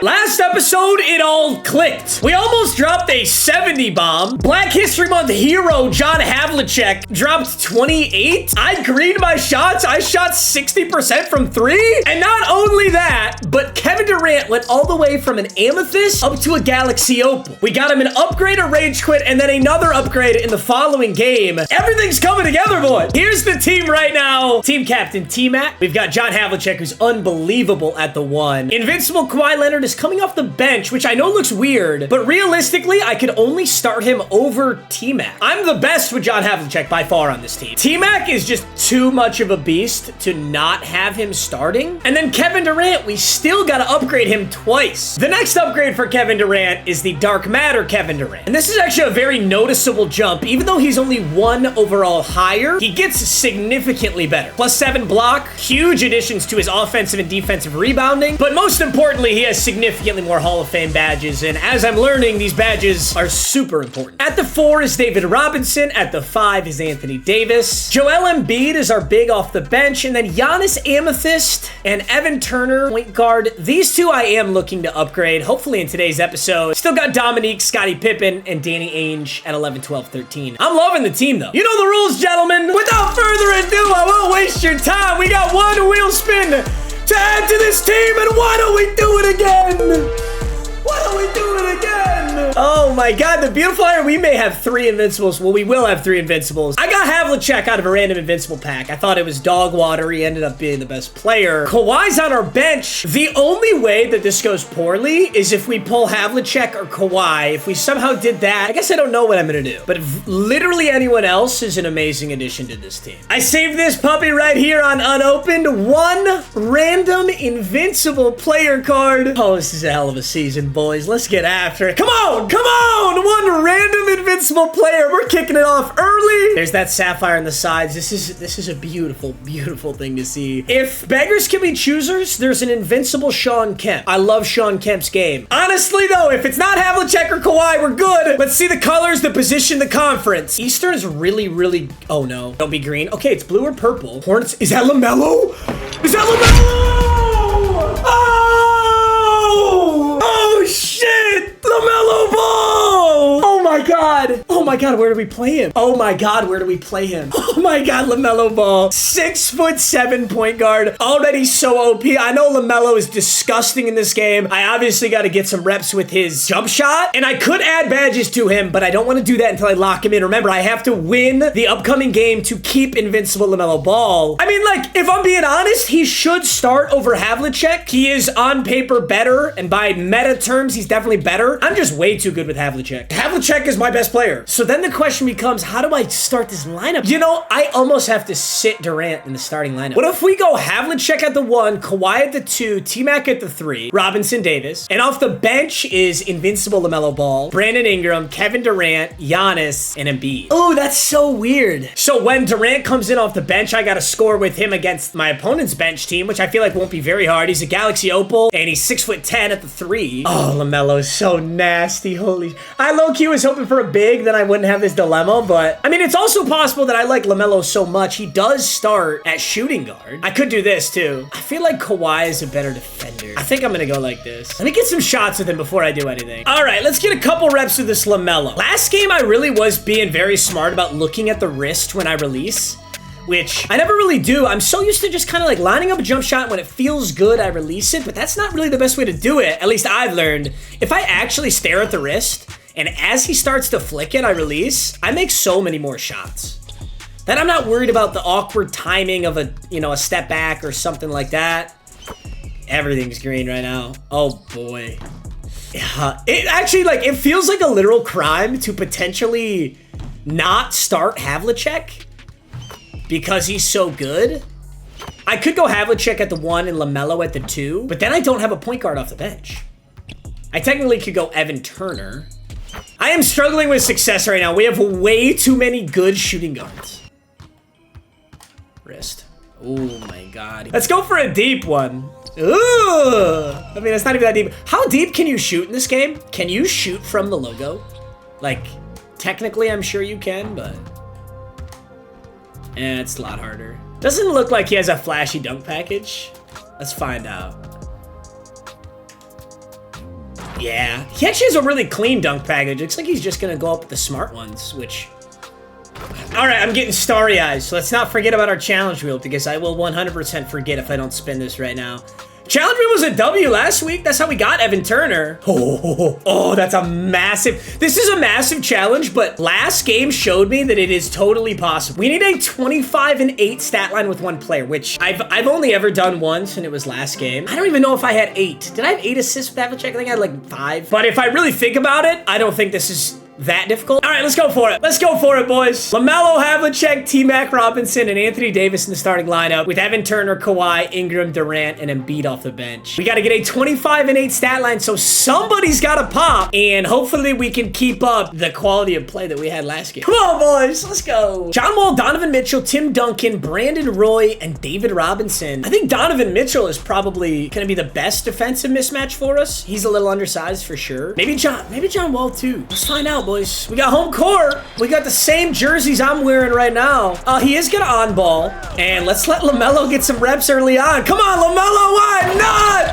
Last episode, it all clicked. We almost dropped a 70 bomb. Black History Month hero John Havlicek dropped 28. I greened my shots. I shot 60% from 3. And not only that, but Kevin Durant went all the way from an amethyst up to a galaxy opal. We got him an upgrade, a rage quit, and then another upgrade in the following game. Everything's coming together, boy. Here's the team right now. Team captain T-Mac. We've got John Havlicek, who's unbelievable at the 1. Invincible Kawhi Leonard is coming off the bench, which I know looks weird, but realistically, I could only start him over T-Mac. I'm the best with John Havlicek by far on this team. T-Mac is just too much of a beast to not have him starting. And then Kevin Durant, we still got to upgrade him twice. The next upgrade for Kevin Durant is the Dark Matter Kevin Durant. And this is actually a very noticeable jump. Even though he's only 1 overall higher, he gets significantly better. +7 block, huge additions to his offensive and defensive rebounding, but most importantly, he has significantly more Hall of Fame badges, and as I'm learning, these badges are super important. At the 4 is David Robinson, at the 5 is Anthony Davis. Joel Embiid is our big off the bench, and then Giannis Amethyst and Evan Turner, point guard. These two I am looking to upgrade, hopefully in today's episode. Still got Dominique, Scottie Pippen, and Danny Ainge at 11, 12, 13. I'm loving the team, though. You know the rules, gentlemen. Without further ado, I won't waste your time. We got one wheel spin to add to this team, and why don't we do it again? Why don't we do it again? Oh my god, the beautiful iron. We may have 3 invincibles. Well, we will have 3 invincibles. I got Havlicek out of a random invincible pack. I thought it was dog water. He ended up being the best player. Kawhi's on our bench. The only way that this goes poorly is if we pull Havlicek or Kawhi. If we somehow did that, I guess I don't know what I'm gonna do. But if literally anyone else is an amazing addition to this team. I saved this puppy right here on unopened. 1 random invincible player card. Oh, this is a hell of a season, boys. Let's get after it. Come on, come on. 1 random invincible player. We're kicking it off early. There's that sapphire on the sides. This is a beautiful, beautiful thing to see. If beggars can be choosers, there's an invincible Sean Kemp. I love Sean Kemp's game. Honestly, though, if it's not Havlicek or Kawhi, we're good. Let's see the colors, the position, the conference. Eastern's really, really... Oh, no. Don't be green. Okay, it's blue or purple. Hornets... Is that LaMelo? Is that LaMelo? Oh! Oh, shit! LaMelo Ball! Oh, my God. Oh, my God, where do we play him? Oh, my God, where do we play him? Oh, my God, LaMelo Ball. 6'7" point guard. Already so OP. I know LaMelo is disgusting in this game. I obviously got to get some reps with his jump shot, and I could add badges to him, but I don't want to do that until I lock him in. Remember, I have to win the upcoming game to keep invincible LaMelo Ball. I mean, like, if I'm being honest, he should start over Havlicek. He is on paper better, and by meta terms, he's definitely better. I'm just way too good with Havlicek. Havlicek is my best player. So then the question becomes, how do I start this lineup? You know, I almost have to sit Durant in the starting lineup. What if we go Havlicek at the 1, Kawhi at the 2, T-Mac at the 3, Robinson Davis, and off the bench is invincible LaMelo Ball, Brandon Ingram, Kevin Durant, Giannis, and Embiid. Oh, that's so weird. So when Durant comes in off the bench, I got to score with him against my opponent's bench team, which I feel like won't be very hard. He's a Galaxy Opal, and he's 6'10" at the 3. Oh, LaMelo is so nasty. Holy... I low-key was hoping for a big, then I wouldn't have this dilemma, but... I mean, it's also possible that I like LaMelo so much, he does start at shooting guard. I could do this, too. I feel like Kawhi is a better defender. I think I'm gonna go like this. Let me get some shots with him before I do anything. All right, let's get a couple reps with this LaMelo. Last game, I really was being very smart about looking at the wrist when I release, which I never really do. I'm so used to just kind of like lining up a jump shot. When it feels good, I release it, but that's not really the best way to do it. At least I've learned. If I actually stare at the wrist, and as he starts to flick it, I release, I make so many more shots. Then I'm not worried about the awkward timing of a, you know, a step back or something like that. Everything's green right now. Oh boy. Yeah, it actually, like, it feels like a literal crime to potentially not start Havlicek because he's so good. I could go Havlicek at the 1 and LaMelo at the 2, but then I don't have a point guard off the bench. I technically could go Evan Turner. I am struggling with success right now. We have way too many good shooting guards. Wrist. Oh my God. Let's go for a deep one. Ooh. I mean, it's not even that deep. How deep can you shoot in this game? Can you shoot from the logo? Like, technically, I'm sure you can, but... it's a lot harder. Doesn't look like he has a flashy dunk package. Let's find out. Yeah. He actually has a really clean dunk package. Looks like he's just gonna go up with the smart ones, which... All right, I'm getting starry eyes, so let's not forget about our challenge wheel, because I will 100% forget if I don't spin this right now. Challenge wheel was a W last week. That's how we got Evan Turner. Oh, that's a massive... This is a massive challenge, but last game showed me that it is totally possible. We need a 25-8 stat line with one player, which I've only ever done once, and it was last game. I don't even know if I had 8. Did I have 8 assists with Havlicek? I think I had like 5. But if I really think about it, I don't think this is that difficult. All right, let's go for it. Let's go for it, boys. LaMelo, Havlicek, T-Mac Robinson, and Anthony Davis in the starting lineup with Evan Turner, Kawhi, Ingram, Durant, and Embiid off the bench. We got to get a 25-8 stat line, so somebody's got to pop, and hopefully we can keep up the quality of play that we had last game. Come on, boys. Let's go. John Wall, Donovan Mitchell, Tim Duncan, Brandon Roy, and David Robinson. I think Donovan Mitchell is probably going to be the best defensive mismatch for us. He's a little undersized for sure. Maybe John Wall too. Let's find out, boys. We got home court. We got the same jerseys I'm wearing right now. He is gonna on ball. And let's let LaMelo get some reps early on. Come on, LaMelo, why not?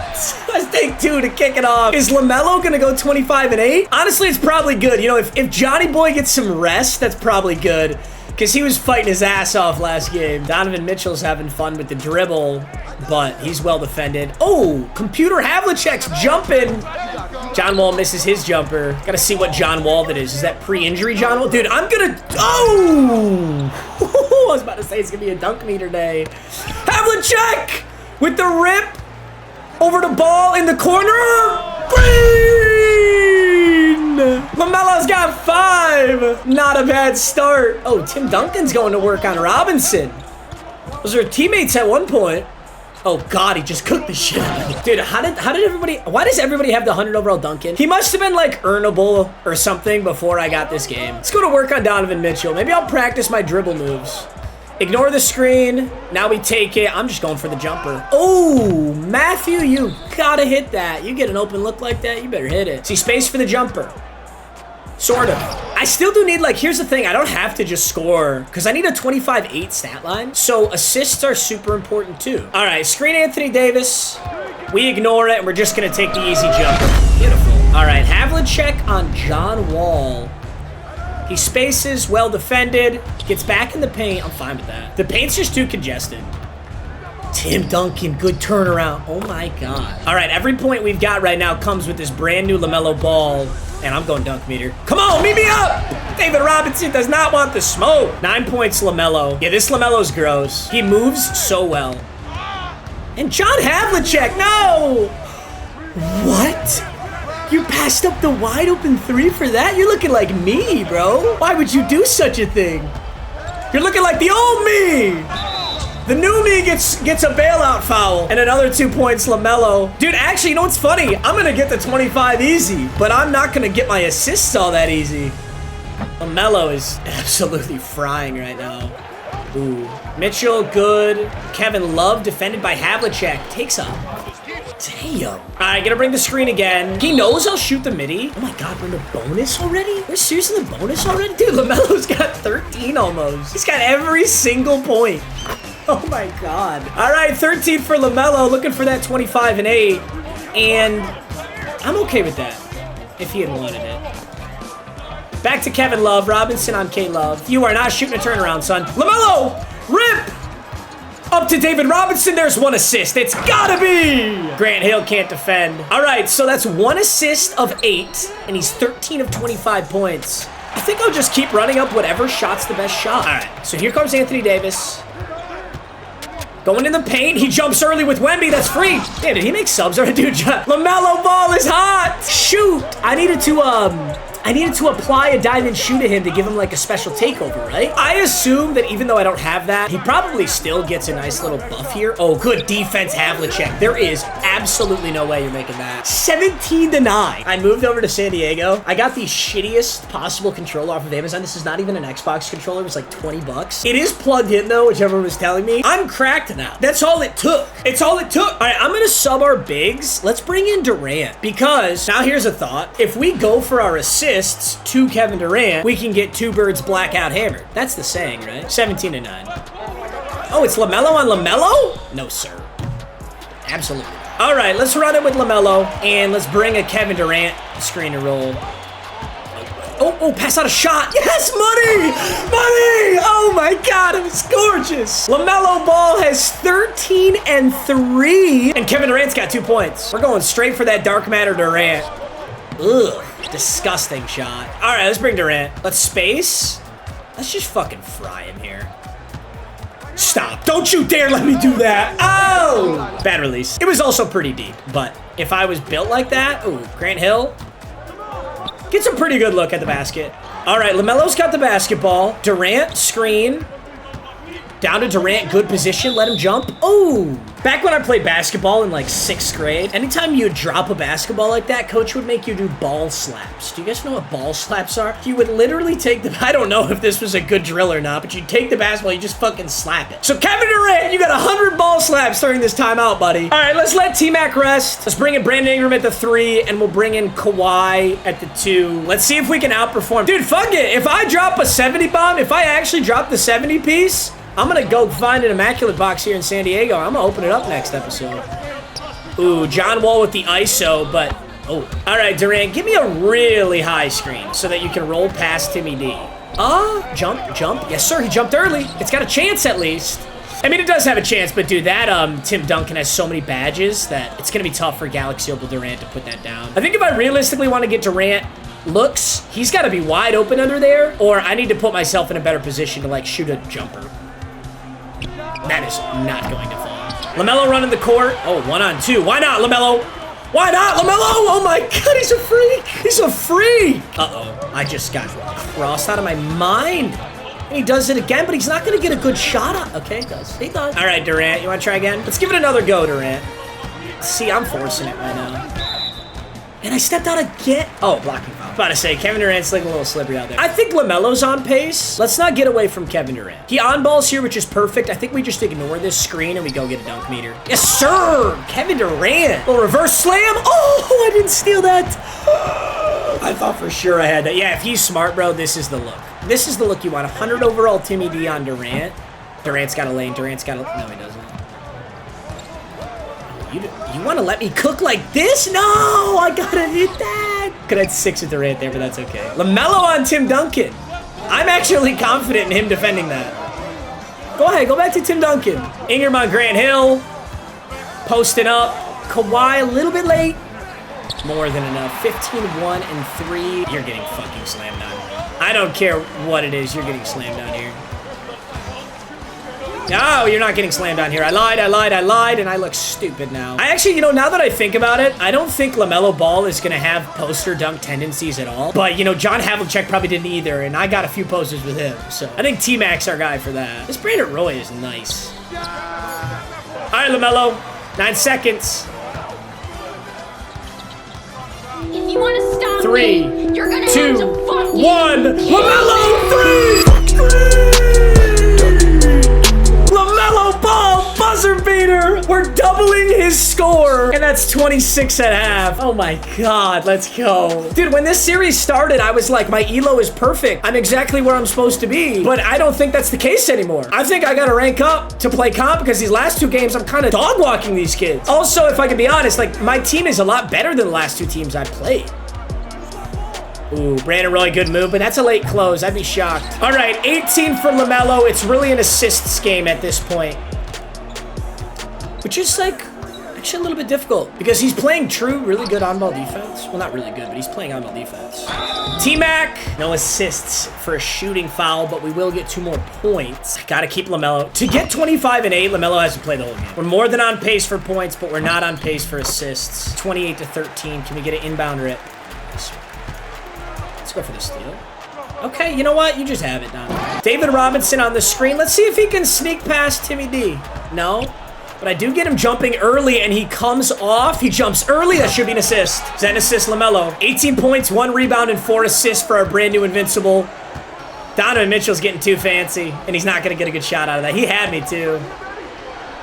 Let's take 2 to kick it off. Is LaMelo gonna go 25-8? Honestly, it's probably good. You know, if Johnny Boy gets some rest, that's probably good, because he was fighting his ass off last game. Donovan Mitchell's having fun with the dribble, but he's well defended. Oh, Computer Havlicek's jumping. John Wall misses his jumper. Gotta see what John Wall that is. Is that pre-injury John Wall? Dude, I'm gonna... Oh! I was about to say it's gonna be a dunk meter day. Havlicek with the rip over the ball in the corner. Green! LaMelo's got 5. Not a bad start. Oh, Tim Duncan's going to work on Robinson. Those are teammates at one point. Oh God, he just cooked the shit out of me. Dude, how did everybody, why does everybody have the 100 overall Duncan? He must have been like earnable or something before I got this game. Let's go to work on Donovan Mitchell. Maybe I'll practice my dribble moves. Ignore the screen. Now we take it. I'm just going for the jumper. Oh, Matthew, you gotta hit that. You get an open look like that, you better hit it. See, space for the jumper. Sort of. I still do need, like, here's the thing. I don't have to just score, because I need a 25-8 stat line. So assists are super important too. All right, screen Anthony Davis. We ignore it, and we're just going to take the easy jumper. Beautiful. All right, Havlicek on John Wall. He spaces, well defended, gets back in the paint. I'm fine with that. The paint's just too congested. Tim Duncan, good turnaround. Oh my God. All right, every point we've got right now comes with this brand new LaMelo ball. And I'm going dunk meter. Come on, meet me up! David Robinson does not want the smoke. 9 points, LaMelo. Yeah, this LaMelo's gross. He moves so well. And John Havlicek, no! What? You passed up the wide open 3 for that? You're looking like me, bro. Why would you do such a thing? You're looking like the old me! The new me gets a bailout foul. And another 2 points, LaMelo. Dude, actually, you know what's funny? I'm going to get the 25 easy, but I'm not going to get my assists all that easy. LaMelo is absolutely frying right now. Ooh. Mitchell, good. Kevin Love, defended by Havlicek. Takes up. Damn. All right, gonna bring the screen again. He knows I'll shoot the midi. Oh my God, we're in the bonus already? We're seriously in the bonus already? Dude, LaMelo's got 13 almost. He's got every single point. Oh my God. All right, 13 for LaMelo, looking for that 25-8. And I'm okay with that, if he had wanted it. Back to Kevin Love, Robinson on K-Love. You are not shooting a turnaround, son. LaMelo, rip! Up to David Robinson, there's 1 assist. It's gotta be! Grant Hill can't defend. All right, so that's 1 assist of 8, and he's 13 of 25 points. I think I'll just keep running up whatever shot's the best shot. All right, so here comes Anthony Davis. Going in the paint, he jumps early with Wemby, that's free. Damn, did he make subs already? Dude, LaMelo Ball is hot. Shoot, I needed to apply a dive and shoot at him to give him like a special takeover, right? I assume that even though I don't have that, he probably still gets a nice little buff here. Oh, good defense, Havlicek. There is absolutely no way you're making that. 17-9. I moved over to San Diego. I got the shittiest possible controller off of Amazon. This is not even an Xbox controller. It was like 20 bucks. It is plugged in though, which everyone was telling me. I'm cracked now. That's all it took. It's all it took. All right, I'm gonna sub our bigs. Let's bring in Durant, because now here's a thought. If we go for our assist to Kevin Durant, we can get 2 birds blackout hammered. That's the saying, right? 17-9. Oh, it's LaMelo on LaMelo? No, sir. Absolutely not. All right, let's run it with LaMelo, and let's bring a Kevin Durant screen and roll. Oh, pass out a shot. Yes, money! Money! Oh my God, it was gorgeous. LaMelo Ball has 13 and 3, and Kevin Durant's got 2 points. We're going straight for that dark matter Durant. Ugh, disgusting shot. All right, let's bring Durant. Let's space. Let's just fucking fry him here. Stop. Don't you dare let me do that. Oh! Bad release. It was also pretty deep, but if I was built like that, ooh, Grant Hill. Gets a pretty good look at the basket. All right, LaMelo's got the basketball. Durant, screen. Down to Durant, good position. Let him jump. Oh! Back when I played basketball in like 6th grade, anytime you would drop a basketball like that, coach would make you do ball slaps. Do you guys know what ball slaps are? You would literally take the, I don't know if this was a good drill or not, but you'd take the basketball, you just fucking slap it. So Kevin Durant, you got 100 ball slaps during this timeout, buddy. All right, let's let T-Mac rest. Let's bring in Brandon Ingram at the 3, and we'll bring in Kawhi at the 2. Let's see if we can outperform. Dude, fuck it. If I drop a 70 bomb, if I actually drop the 70 piece, I'm gonna go find an immaculate box here in San Diego. I'm gonna open it up next episode. Ooh, John Wall with the ISO, but oh. All right, Durant, give me a really high screen so that you can roll past Timmy D. Jump. Yes, sir, he jumped early. It's got a chance at least. I mean, it does have a chance, but dude, that Tim Duncan has so many badges that it's gonna be tough for Galaxy Opal Durant to put that down. I think if I realistically want to get Durant looks, he's gotta be wide open under there, or I need to put myself in a better position to like shoot a jumper. That is not going to fall. LaMelo running the court. Oh, 1-on-2. Why not, LaMelo? Why not, LaMelo? Oh my God, he's a freak. He's a freak. Uh-oh, I just got crossed out of my mind. And he does it again, but he's not going to get a good shot up. Okay, he does. He does. All right, Durant, you want to try again? Let's give it another go, Durant. See, I'm forcing it right now. And I stepped out again. Oh, blocking foul. About to say, Kevin Durant's like a little slippery out there. I think LaMelo's on pace. Let's not get away from Kevin Durant. He on balls here, which is perfect. I think we just ignore this screen and we go get a dunk meter. Yes, sir. Kevin Durant. Little reverse slam. Oh, I didn't steal that. I thought for sure I had that. Yeah, if he's smart, bro, this is the look. This is the look you want. 100 overall Timmy D on Durant. Durant's got a lane. Durant's got a... No, he doesn't. You want to let me cook like this? No, I gotta hit that. Could have had 6 with Durant there, but that's okay. LaMelo on Tim Duncan. I'm actually confident in him defending that. Go ahead, go back to Tim Duncan. Ingram on Grant Hill. Posting up. Kawhi a little bit late. More than enough. 15, 1, and 3. You're getting fucking slammed down. I don't care what it is. You're getting slammed down here. No, you're not getting slammed down here. I lied, and I look stupid now. I actually, you know, now that I think about it, I don't think LaMelo Ball is going to have poster dunk tendencies at all. But, you know, John Havlicek probably didn't either, and I got a few posters with him. So I think T-Mac's our guy for that. This Brandon Roy is nice. All right, LaMelo. 9 seconds. If you want to stop 3, me, you're gonna 2, have to fucking 1. LaMelo 3! LaMelo Ball buzzer beater. We're doubling his score, and that's 26 at half. Oh my God, let's go. Dude, when this series started, I was like, my elo is perfect. I'm exactly where I'm supposed to be, but I don't think that's the case anymore. I think I gotta rank up to play comp because these last 2 games, I'm kind of dog walking these kids. Also, if I can be honest, like my team is a lot better than the last 2 teams I played. Ooh, Brandon Roy, good move, but that's a late close. I'd be shocked. All right, 18 for LaMelo. It's really an assists game at this point, which is like actually a little bit difficult because he's playing true, really good on-ball defense. Well, not really good, but he's playing on-ball defense. T-Mac, no assists for a shooting foul, but we will get 2 more points. Gotta keep LaMelo. To get 25 and 8, LaMelo has to play the whole game. We're more than on pace for points, but we're not on pace for assists. 28 to 13. Can we get an inbound rip? Let's go for the steal. Okay, you know what? You just have it, Don. David Robinson on the screen. Let's see if he can sneak past Timmy D. No, but I do get him jumping early, and he comes off. He jumps early. That should be an assist. Is that an assist, LaMelo? 18 points, 1 rebound, and 4 assists for our brand new Invincible. Donovan Mitchell's getting too fancy, and he's not going to get a good shot out of that. He had me, too.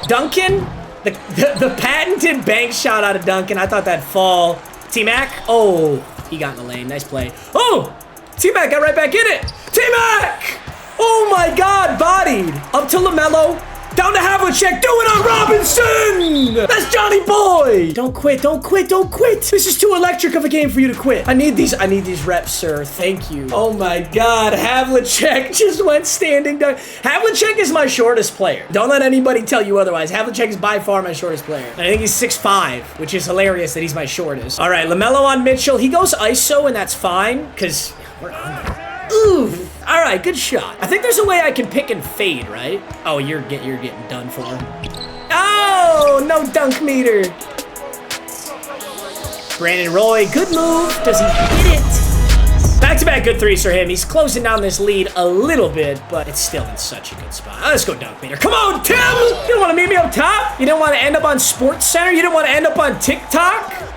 Duncan, the patented bank shot out of Duncan. I thought that'd fall. T-Mac. Oh. He got in the lane. Nice play. Oh! T-Mac got right back in it. T-Mac! Oh my God, bodied. Up to LaMelo. Down to Havlicek. Do it on Robinson. That's Johnny Boy. Don't quit. Don't quit. Don't quit. This is too electric of a game for you to quit. I need these reps, sir. Thank you. Oh my God. Havlicek just went standing down. Havlicek is my shortest player. Don't let anybody tell you otherwise. Havlicek is by far my shortest player. And I think he's 6'5", which is hilarious that he's my shortest. All right, LaMelo on Mitchell. He goes ISO, and that's fine because we're on there. Ooh. All right, good shot. I think there's a way I can pick and fade, right? Oh, you're getting done for. Oh, no dunk meter. Brandon Roy, good move. Does he hit it? Back-to-back good threes for him. He's closing down this lead a little bit, but it's still in such a good spot. Let's go dunk meter. Come on, Tim! You don't want to meet me up top? You didn't want to end up on Sports Center? You didn't want to end up on TikTok?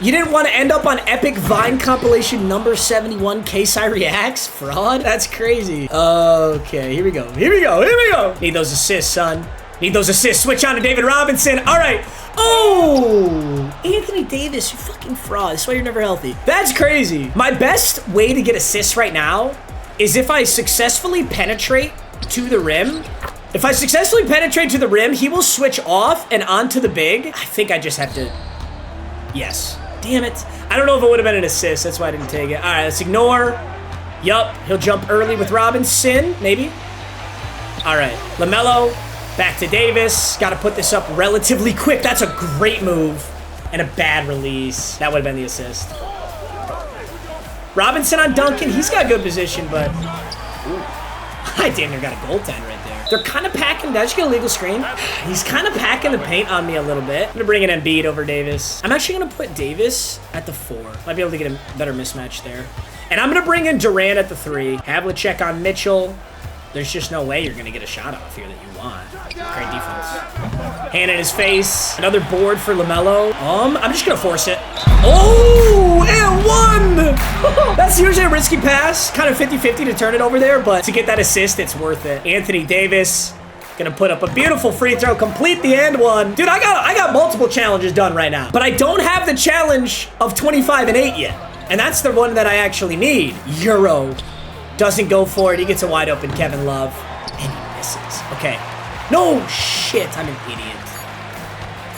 You didn't want to end up on Epic Vine compilation number 71 KSI Reacts? Fraud? That's crazy. Okay, here we go. Here we go. Here we go. Need those assists, son. Need those assists. Switch on to David Robinson. All right. Oh, Anthony Davis, you fucking fraud. That's why you're never healthy. That's crazy. My best way to get assists right now is if I successfully penetrate to the rim. If I successfully penetrate to the rim, he will switch off and onto the big. I think I just have to... Yes. Damn it. I don't know if it would have been an assist. That's why I didn't take it. All right, let's ignore. Yup. He'll jump early with Robinson. Maybe. All right. LaMelo. Back to Davis. Got to put this up relatively quick. That's a great move. And a bad release. That would have been the assist. Robinson on Duncan. He's got good position, but... Ooh. I damn near got a goaltend right there. They're kind of packing. Did I just get a legal screen? He's kind of packing the paint on me a little bit. I'm going to bring in Embiid over Davis. I'm actually going to put Davis at the 4. Might be able to get a better mismatch there. And I'm going to bring in Durant at the 3. Havlicek on Mitchell. There's just no way you're going to get a shot off here that you want. Great defense. Hand in his face. Another board for LaMelo. I'm just going to force it. Oh, and one! That's usually a risky pass. Kind of 50-50 to turn it over there, but to get that assist, it's worth it. Anthony Davis gonna put up a beautiful free throw, complete the and one. Dude, I got multiple challenges done right now, but I don't have the challenge of 25 and 8 yet. And that's the one that I actually need. Euro. Doesn't go for it. He gets a wide open Kevin Love. And he misses. Okay. No, shit. I'm an idiot.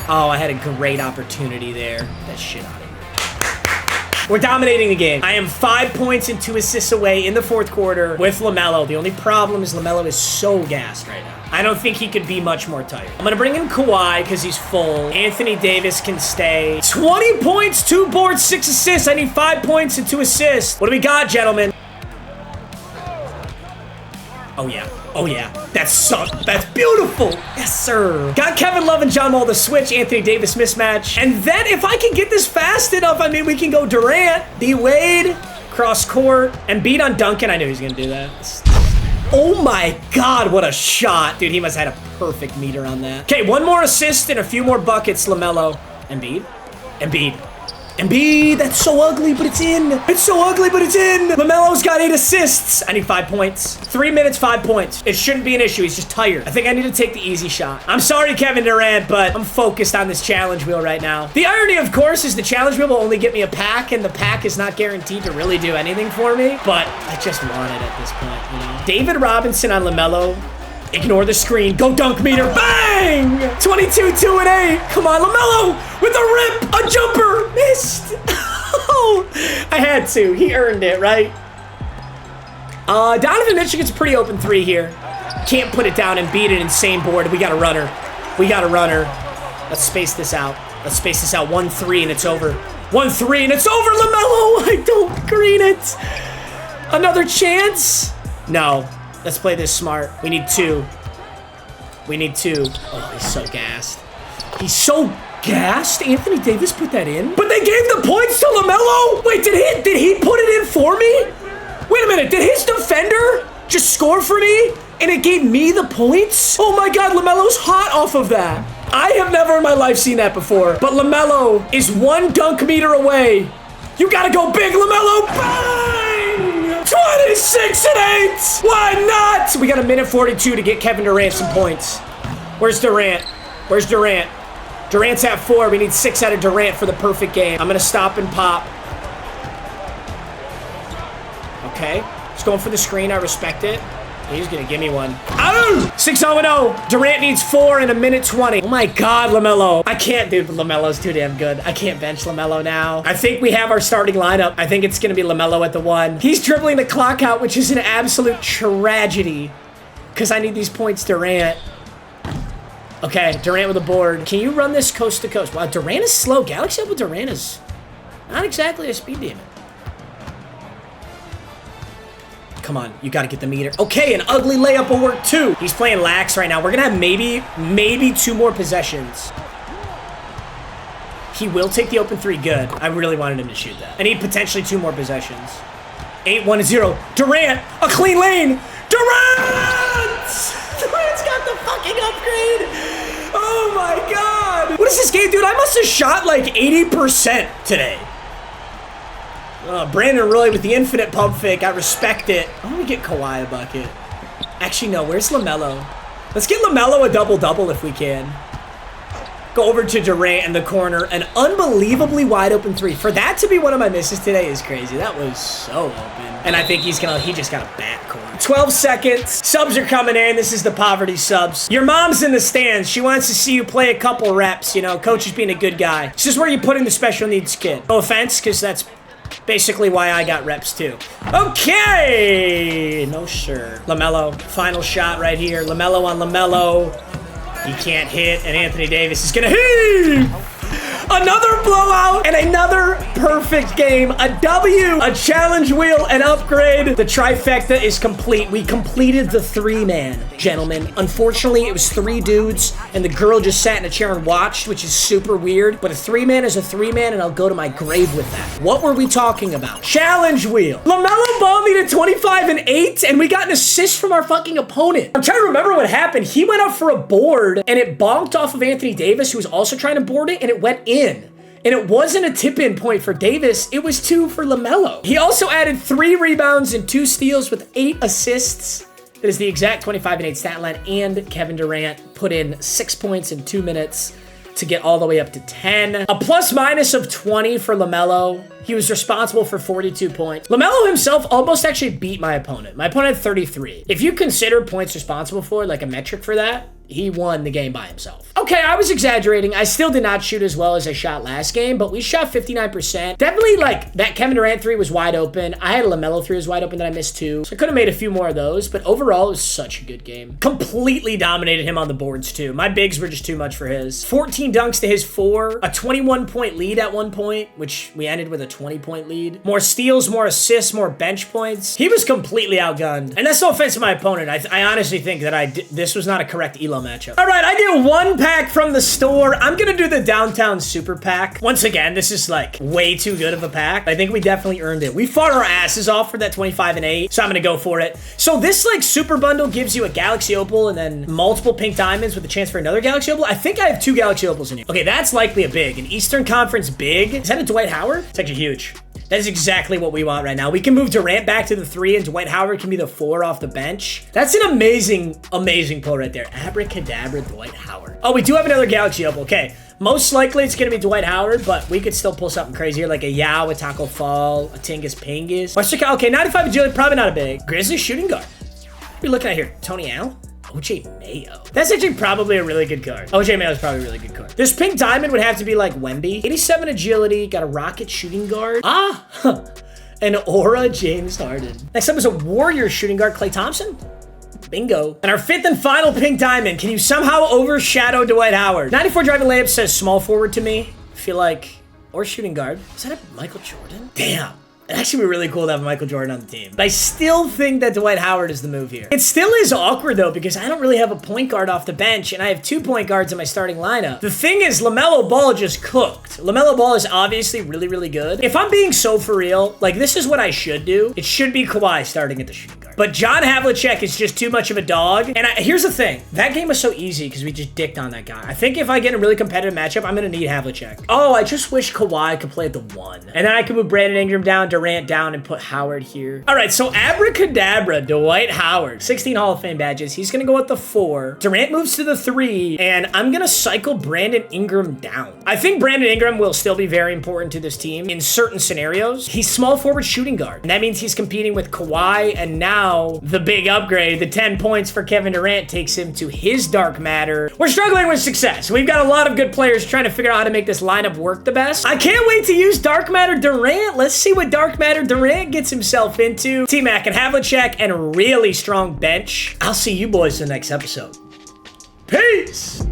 Oh, I had a great opportunity there. Get that shit out of here. We're dominating the game. I am 5 points and 2 assists away in the 4th quarter with LaMelo. The only problem is LaMelo is so gassed right now. I don't think he could be much more tired. I'm going to bring in Kawhi because he's full. Anthony Davis can stay. 20 points, 2 boards, 6 assists. I need 5 points and 2 assists. What do we got, gentlemen? Oh, yeah. Oh, yeah. That's beautiful. Yes, sir. Got Kevin Love and John Wall to switch. Anthony Davis mismatch. And then if I can get this fast enough, I mean, we can go Durant, D-Wade, cross court, and beat on Duncan. I knew he was going to do that. Oh, my God. What a shot. Dude, he must have had a perfect meter on that. Okay, 1 more assist and a few more buckets, LaMelo. Embiid. Embiid. Embiid, that's so ugly, but it's in. It's so ugly, but it's in. LaMelo's got 8 assists. I need 5 points. 3 minutes, 5 points. It shouldn't be an issue. He's just tired. I think I need to take the easy shot. I'm sorry, Kevin Durant, but I'm focused on this challenge wheel right now. The irony, of course, is the challenge wheel will only get me a pack, and the pack is not guaranteed to really do anything for me, but I just want it at this point, you know? David Robinson on LaMelo. Ignore the screen. Go dunk meter. Bang! 22, 2 and 8. Come on, LaMelo with a rip. A jumper. Missed. Oh, I had to. He earned it, right? Donovan Mitchell gets a pretty open 3 here. Can't put it down and beat an insane board. We got a runner. We got a runner. Let's space this out. Let's space this out. 1-3 and it's over. 1-3 and it's over, LaMelo. I don't green it. Another chance? No. Let's play this smart. We need 2. We need 2. Oh, he's so gassed. He's so gassed. Anthony Davis put that in. But they gave the points to LaMelo? Wait, did he put it in for me? Wait a minute. Did his defender just score for me? And it gave me the points? Oh my God, LaMelo's hot off of that. I have never in my life seen that before. But LaMelo is 1 dunk meter away. You gotta go big, LaMelo. Bang! 26 and 8. Why not? We got a minute 42 to get Kevin Durant some points. Where's Durant? Where's Durant? Durant's at 4. We need 6 out of Durant for the perfect game. I'm going to stop and pop. Okay. He's going for the screen. I respect it. He's gonna give me one. Oh! 6-0-0. Durant needs 4 in a minute 20. Oh my God, LaMelo. I can't, dude. LaMelo's too damn good. I can't bench LaMelo now. I think we have our starting lineup. I think it's gonna be LaMelo at the 1. He's dribbling the clock out, which is an absolute tragedy because I need these points, Durant. Okay, Durant with a board. Can you run this coast to coast? Wow, Durant is slow. Galaxy Opal Durant is not exactly a speed demon. Come on, you gotta get the meter. Okay, an ugly layup will work too. He's playing lax right now. We're gonna have maybe 2 more possessions. He will take the open 3. Good. I really wanted him to shoot that. I need potentially 2 more possessions. 8-1-0. Durant, a clean lane. Durant! Durant's got the fucking upgrade. Oh my God. What is this game, dude? I must have shot like 80% today. Brandon Roy with the infinite pump fake. I respect it. I want to get Kawhi a bucket. Actually, no. Where's LaMelo? Let's get LaMelo a double-double if we can. Go over to Durant in the corner. An unbelievably wide open 3. For that to be one of my misses today is crazy. That was so open. And I think he just got a backcourt. 12 seconds. Subs are coming in. This is the poverty subs. Your mom's in the stands. She wants to see you play a couple reps. You know, coach is being a good guy. This is where you put in the special needs kid. No offense, because that's basically why I got reps too. Okay. No, sure. LaMelo. Final shot right here. LaMelo on LaMelo. He can't hit, and Anthony Davis is gonna hit! Another blowout and another perfect game. A W, a challenge wheel, an upgrade. The trifecta is complete. We completed the 3-man, gentlemen. Unfortunately, it was 3 dudes, and the girl just sat in a chair and watched, which is super weird. But a 3-man is a 3-man, and I'll go to my grave with that. What were we talking about? Challenge wheel. LaMelo Ball needed 25 and 8, and we got an assist from our fucking opponent. I'm trying to remember what happened. He went up for a board, and it bonked off of Anthony Davis, who was also trying to board it, and it went in. And it wasn't a tip-in point for Davis. It was 2 for LaMelo. He also added 3 rebounds and 2 steals with 8 assists. That is the exact 25 and 8 stat line. And Kevin Durant put in 6 points in 2 minutes to get all the way up to 10. A plus-minus of 20 for LaMelo. He was responsible for 42 points. LaMelo himself almost actually beat my opponent. My opponent had 33. If you consider points responsible for, like a metric for that, he won the game by himself. Okay, I was exaggerating. I still did not shoot as well as I shot last game, but we shot 59%. Definitely, like, that Kevin Durant 3 was wide open. I had a LaMelo 3 was wide open that I missed too. So I could have made a few more of those, but overall, it was such a good game. Completely dominated him on the boards too. My bigs were just too much for his. 14 dunks to his 4. A 21-point lead at one point, which we ended with a 20-point lead. More steals, more assists, more bench points. He was completely outgunned. And that's no offense to my opponent. I honestly think that this was not a correct ELO matchup. All right, I get 1 pack from the store. I'm gonna do the downtown super pack. Once again, this is like way too good of a pack. I think we definitely earned it. We fought our asses off for that 25 and 8, so I'm gonna go for it. So this like super bundle gives you a Galaxy Opal and then multiple pink diamonds with a chance for another Galaxy Opal. I think I have 2 Galaxy Opals in here. Okay, that's likely a big. An Eastern Conference big. Is that a Dwight Howard? It's actually huge. That is exactly what we want right now. We can move Durant back to the 3 and Dwight Howard can be the 4 off the bench. That's an amazing, amazing pull right there. Abracadabra Dwight Howard. Oh, we do have another Galaxy Opal. Okay. Most likely it's going to be Dwight Howard, but we could still pull something crazy here, like a Yao, a Taco Fall, a Tingus Pingus. Okay, 95 agility, probably not a big. Grizzly shooting guard. What are we looking at here? Tony Allen? OJ Mayo. That's actually probably a really good card. OJ Mayo is probably a really good card. This pink diamond would have to be like Wemby. 87 agility, got a rocket shooting guard. An Aura James Harden. Next up is a Warrior shooting guard, Klay Thompson. Bingo. And our 5th and final pink diamond. Can you somehow overshadow Dwight Howard? 94 driving layup says small forward to me. I feel like, or shooting guard. Is that a Michael Jordan? Damn. It'd actually be really cool to have Michael Jordan on the team. But I still think that Dwight Howard is the move here. It still is awkward, though, because I don't really have a point guard off the bench, and I have 2 point guards in my starting lineup. The thing is, LaMelo Ball just cooked. LaMelo Ball is obviously really, really good. If I'm being so for real, like, this is what I should do. It should be Kawhi starting at the shooting guard. But John Havlicek is just too much of a dog. And here's the thing. That game was so easy because we just dicked on that guy. I think if I get a really competitive matchup, I'm going to need Havlicek. Oh, I just wish Kawhi could play at the 1. And then I could move Brandon Ingram down, Durant down and put Howard here. All right, so abracadabra, Dwight Howard. 16 Hall of Fame badges. He's gonna go at the 4. Durant moves to the 3, and I'm gonna cycle Brandon Ingram down. I think Brandon Ingram will still be very important to this team in certain scenarios. He's small forward shooting guard, and that means he's competing with Kawhi, and now the big upgrade, the 10 points for Kevin Durant takes him to his dark matter. We're struggling with success. We've got a lot of good players trying to figure out how to make this lineup work the best. I can't wait to use dark matter Durant. Let's see what dark matter Durant gets himself into. T-Mac and Havlicek and a really strong bench. I'll see you boys in the next episode. Peace!